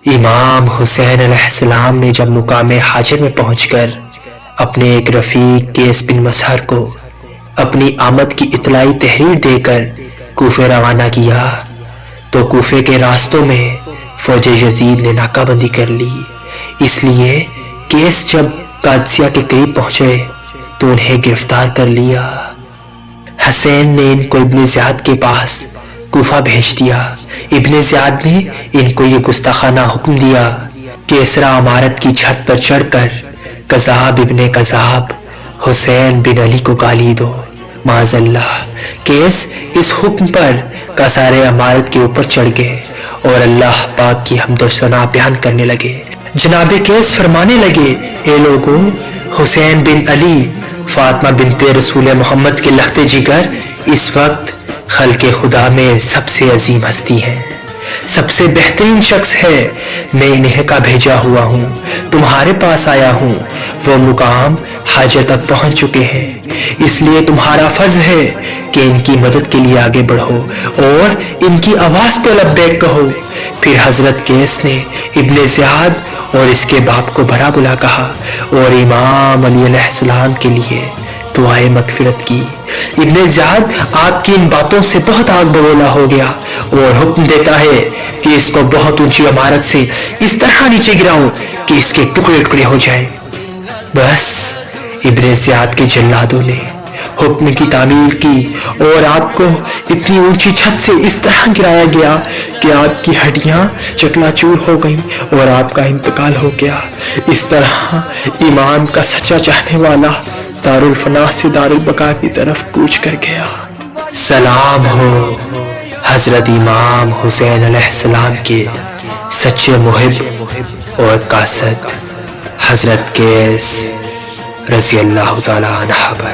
امام حسین علیہ السلام نے جب مقام حاجر میں پہنچ کر اپنے ایک رفیق قیس بن مسہر کو اپنی آمد کی اطلاعی تحریر دے کر کوفے روانہ کیا تو کوفے کے راستوں میں فوج یزید نے ناکہ بندی کر لی۔ اس لیے قیس جب قادسیہ کے قریب پہنچے تو انہیں گرفتار کر لیا۔ حسین نے ان کو ابن زیاد کے پاس کوفہ بھیج دیا۔ ابن زیاد نے ان کو یہ گستاخانہ حکم دیا کہ اسرا عمارت کی چھت پر چڑھ کر کذاب ابن کذاب حسین بن علی کو گالی دو۔ معاذ اللہ، قیس اس حکم پر کسار عمارت کے اوپر چڑھ گئے اور اللہ پاک کی حمد و ثنا بیان کرنے لگے۔ جناب قیس فرمانے لگے، اے لوگو، حسین بن علی فاطمہ بنت رسول محمد کے لخت جگر اس وقت خلق خدا میں سب سے عظیم ہستی ہے، سب سے بہترین شخص ہے۔ میں انہیں کا بھیجا ہوا ہوں، تمہارے پاس آیا ہوں۔ وہ مقام حاجر تک پہنچ چکے ہیں، اس لیے تمہارا فرض ہے کہ ان کی مدد کے لیے آگے بڑھو اور ان کی آواز پہ لبیک کہو۔ پھر حضرت قیس نے ابن زیاد اور اس کے باپ کو بھلا بلا کہا اور امام علی علیہ السلام کے لیے دعائے مغفرت کی۔ ابن زیاد آپ کی ان باتوں سے بہت آگ بگولا ہو گیا اور حکم دیتا ہے کہ اس کو بہت اونچی عمارت سے اس طرح نیچے گراؤ کہ اس کے ٹکڑے ٹکڑے ہو جائیں۔ بس ابن زیاد کے جلادوں نے حکم کی تعمیل کی اور آپ کو اتنی اونچی چھت سے اس طرح گرایا گیا کہ آپ کی ہڈیاں چکنا چور ہو گئیں اور آپ کا انتقال ہو گیا۔ اس طرح ایمان کا سچا چاہنے والا دارالفنا سے دارالبقا کی طرف کوچ کر گیا۔ سلام ہو حضرت امام حسین علیہ السلام کے سچے محب اور قاصد حضرت قیس رضی اللہ تعالی عنہ پر۔